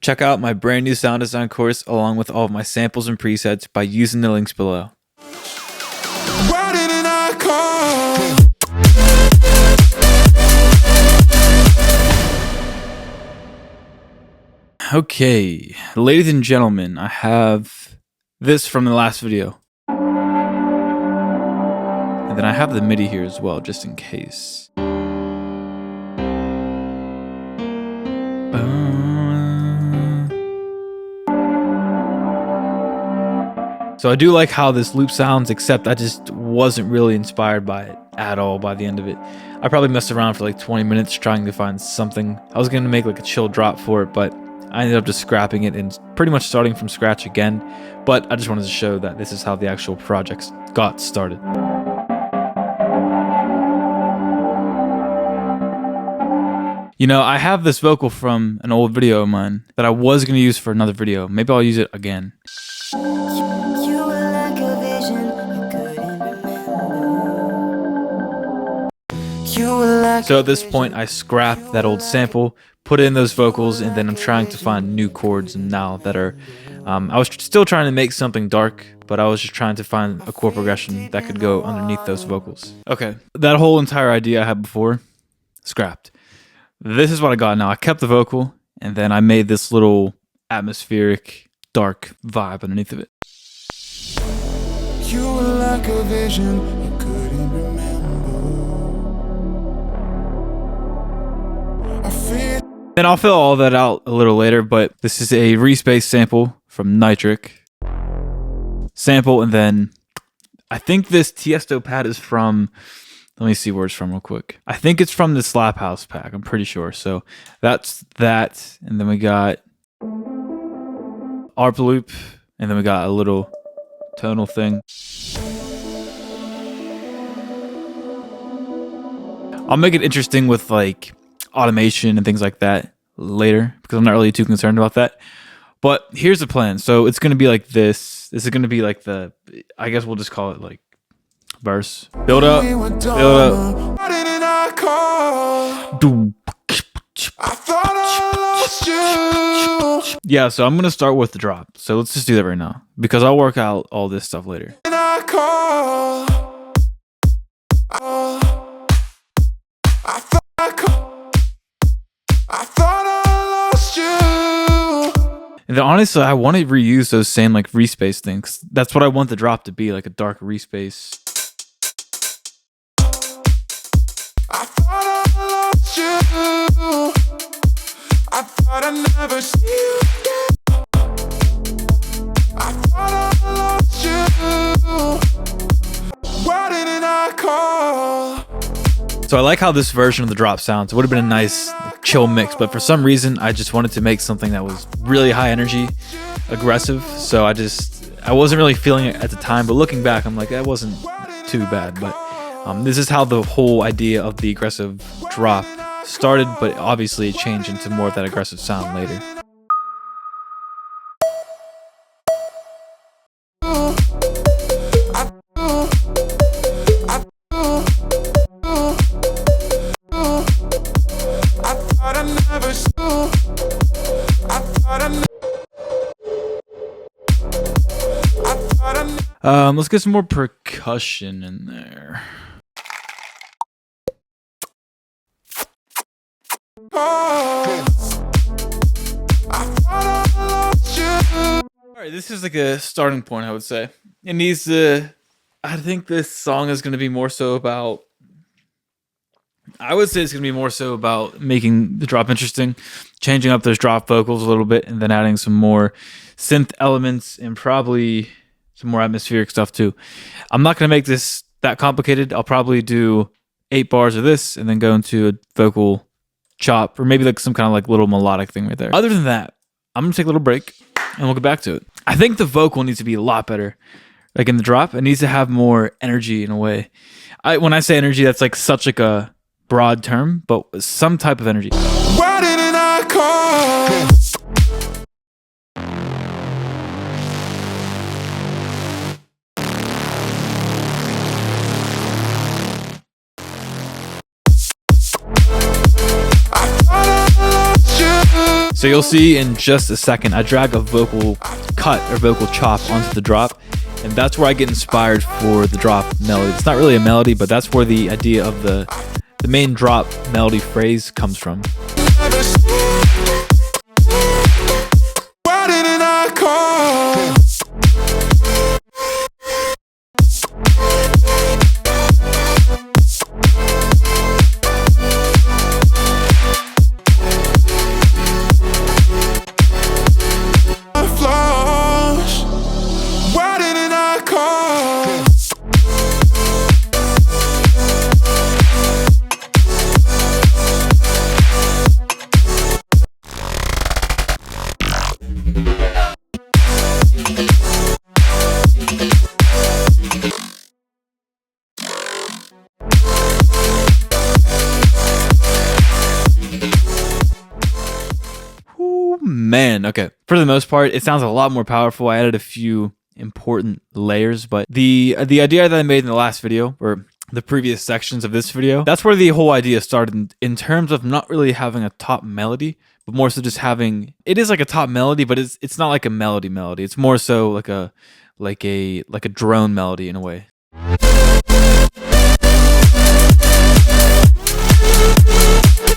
Check out my brand new sound design course along with all of my samples and presets by using the links below. Okay, ladies and gentlemen, I have this from the last video. And then I have the MIDI here as well, just in case. So I do like how this loop sounds, except I just wasn't really inspired by it at all by the end of it. I probably messed around for like 20 minutes trying to find something. I was going to make like a chill drop for it, but I ended up just scrapping it and pretty much starting from scratch again. But I just wanted to show that this is how the actual project got started. You know, I have this vocal from an old video of mine that I was going to use for another video. Maybe I'll use it again. So at this point, I scrapped that old sample, put in those vocals, and then I'm trying to find new chords now that are... I was still trying to make something dark, but I was just trying to find a chord progression that could go underneath those vocals. Okay, that whole entire idea I had before, scrapped. This is what I got now. I kept the vocal, and then I made this little atmospheric, dark vibe underneath of it. You were like a vision you couldn't remember. Then I'll fill all that out a little later, but this is a respace sample from Nitric. Sample, and then I think this Tiesto pad is from... Let me see where it's from real quick. I think it's from the Slap House pack. I'm pretty sure. So that's that. And then we got ARP loop. And then we got a little tonal thing. I'll make it interesting with like automation and things like that later, because I'm not really too concerned about that. But here's the plan. So it's going to be like this. This is going to be like the, I guess we'll just call it like verse. Build up. Build up. Yeah, so I'm going to start with the drop. So let's just do that right now, because I'll work out all this stuff later. And then honestly, I want to reuse those same like respace things. That's what I want the drop to be, like a dark respace. I thought I lost you. I thought I'd never see you again. I thought I lost you. Why didn't I call? So I like how this version of the drop sounds. It would have been a nice like, chill mix, but for some reason I just wanted to make something that was really high energy, aggressive. So I wasn't really feeling it at the time, but looking back, I'm like, that wasn't too bad. But this is how the whole idea of the aggressive drop started, but obviously it changed into more of that aggressive sound later. Let's get some more percussion in there. Alright, this is like a starting point, I would say. It needs to... I think this song is going to be more so about... I would say it's going to be more so about making the drop interesting, changing up those drop vocals a little bit, and then adding some more synth elements and probably some more atmospheric stuff too. I'm not going to make this that complicated. I'll probably do 8 bars of this and then go into a vocal chop, or maybe like some kind of like little melodic thing right there. Other than that, I'm going to take a little break and we'll get back to it. I think the vocal needs to be a lot better. Like in the drop, it needs to have more energy in a way. When I say energy, that's like such like a broad term, but some type of energy. Why didn't I call? So So you'll see in just a second, I drag a vocal cut or vocal chop onto the drop, and that's where I get inspired for the drop melody. It's not really a melody, but that's where the idea of the main drop melody phrase comes from. Why didn't I call? Man, okay. For the most part, it sounds a lot more powerful. I added a few important layers, but the idea that I made in the last video, or the previous sections of this video, that's where the whole idea started in terms of not really having a top melody, but more so just having, it is like a top melody, but it's not like a melody. It's more so like a drone melody in a way.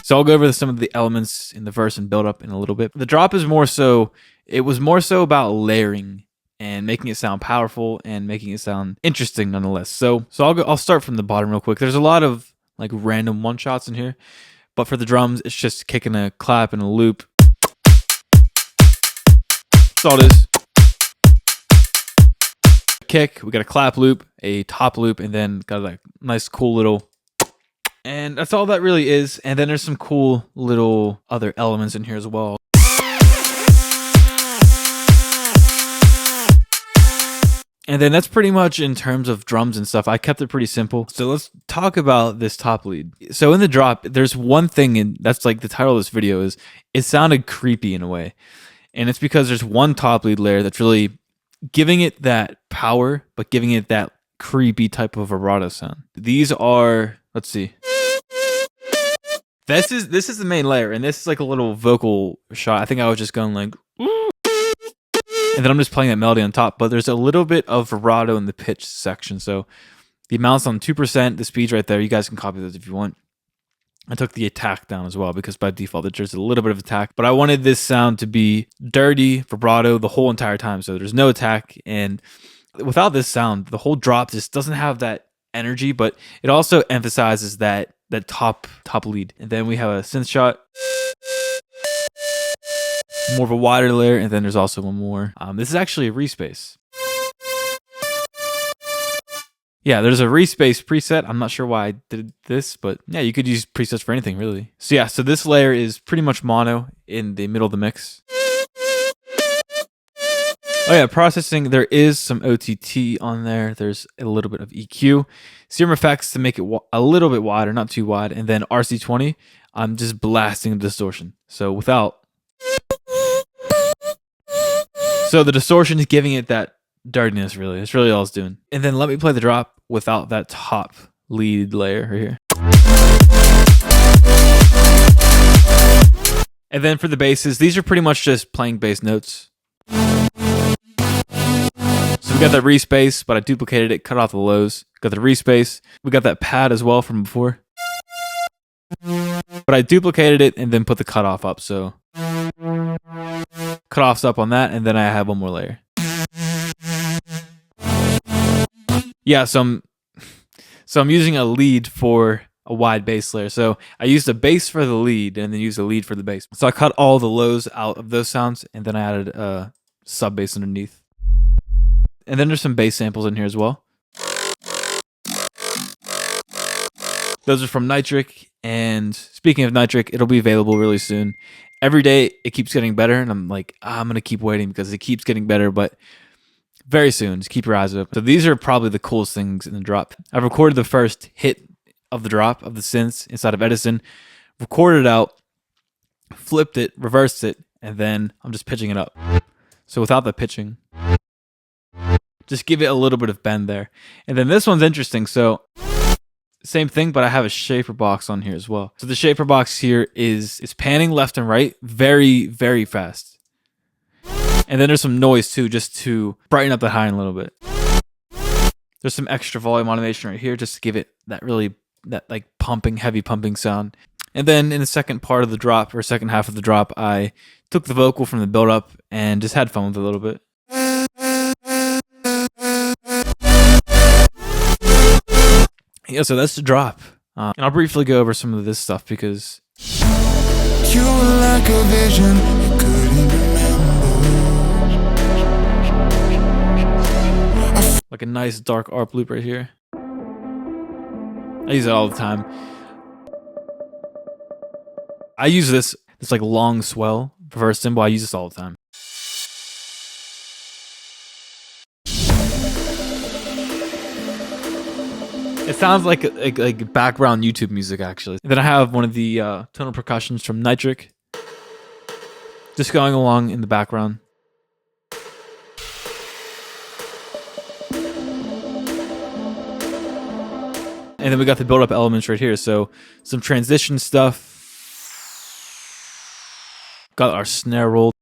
So I'll go over some of the elements in the verse and build up in a little bit. The drop is more so, it was more so about layering and making it sound powerful and making it sound interesting nonetheless. So I'll start from the bottom real quick. There's a lot of like random one shots in here, but for the drums, it's just kicking a clap and a loop. That's all it is. Kick, we got a clap loop, a top loop, and then got like nice cool little. And that's all that really is. And then there's some cool little other elements in here as well. And then that's pretty much in terms of drums and stuff. I kept it pretty simple. So let's talk about this top lead. So in the drop, there's one thing, and that's like the title of this video is, it sounded creepy in a way. And it's because there's one top lead layer that's really giving it that power, but giving it that creepy type of vibrato sound. These are, let's see. This is the main layer, and this is like a little vocal shot. I think I was just going like, and then I'm just playing that melody on top, but there's a little bit of vibrato in the pitch section. So the amount's on 2%, the speed's right there. You guys can copy those if you want. I took the attack down as well because by default there's a little bit of attack, but I wanted this sound to be dirty, vibrato the whole entire time. So there's no attack, and without this sound, the whole drop just doesn't have that energy, but it also emphasizes that top lead. And then we have a synth shot, more of a wider layer, and then there's also one more. This is actually a respace. Yeah, there's a respace preset. I'm not sure why I did this, but yeah, you could use presets for anything really. So yeah, so this layer is pretty much mono in the middle of the mix. Oh yeah, processing, there is some OTT on there. There's a little bit of EQ. Serum effects to make it a little bit wider, not too wide. And then RC20, I'm just blasting the distortion. So the distortion is giving it that dirtiness really. That's really all it's doing. And then let me play the drop without that top lead layer right here. And then for the basses, these are pretty much just playing bass notes. So we got that respace, but I duplicated it, cut off the lows. Got the respace. We got that pad as well from before. But I duplicated it and then put the cutoff up. So cutoff's up on that, and then I have one more layer. Yeah, so I'm using a lead for a wide bass layer. So I used a bass for the lead and then used a lead for the bass. So I cut all the lows out of those sounds, and then I added a sub bass underneath. And then there's some bass samples in here as well. Those are from Nitric, and speaking of Nitric, it'll be available really soon. Every day it keeps getting better, and I'm like, I'm gonna keep waiting because it keeps getting better, but very soon, just keep your eyes open. So these are probably the coolest things in the drop. I've recorded the first hit of the drop of the synths inside of Edison, recorded it out, flipped it, reversed it, and then I'm just pitching it up. So without the pitching, just give it a little bit of bend there. And then this one's interesting. So same thing, but I have a shaper box on here as well. So the shaper box here is panning left and right very, very fast. And then there's some noise too, just to brighten up the high end a little bit. There's some extra volume automation right here just to give it that like pumping, heavy pumping sound. And then in the second part of the drop, or second half of the drop, I took the vocal from the build up and just had fun with it a little bit. Yeah, so that's the drop. And I'll briefly go over some of this stuff because You were like a vision you couldn't remember. like a nice dark ARP loop right here. I use it all the time. I use this like long swell for a cymbal. I use this all the time. It sounds like background YouTube music, actually. And then I have one of the tonal percussions from Nitric, just going along in the background. And then we got the build-up elements right here. So some transition stuff. Got our snare roll.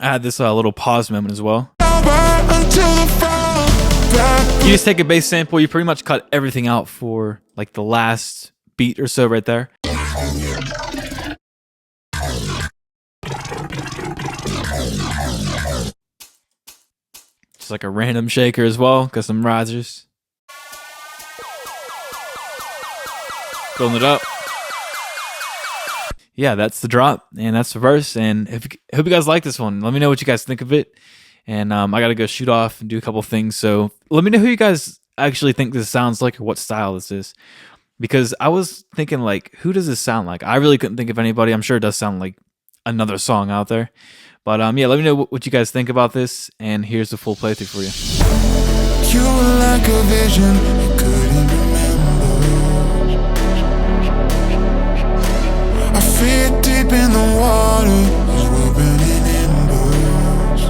I had this little pause moment as well. You just take a bass sample, you pretty much cut everything out for like the last beat or so right there. Just like a random shaker as well, got some risers. Building it up. Yeah, that's the drop, and that's the verse, and I hope you guys like this one. Let me know what you guys think of it, and I gotta go shoot off and do a couple things, so let me know who you guys actually think this sounds like, or what style this is, because I was thinking, like, who does this sound like? I really couldn't think of anybody. I'm sure it does sound like another song out there, but yeah, let me know what you guys think about this, and here's the full playthrough for you. You were like a vision you couldn't remember. I feel deep in the water as we're burning embers.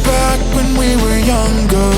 Back when we were younger,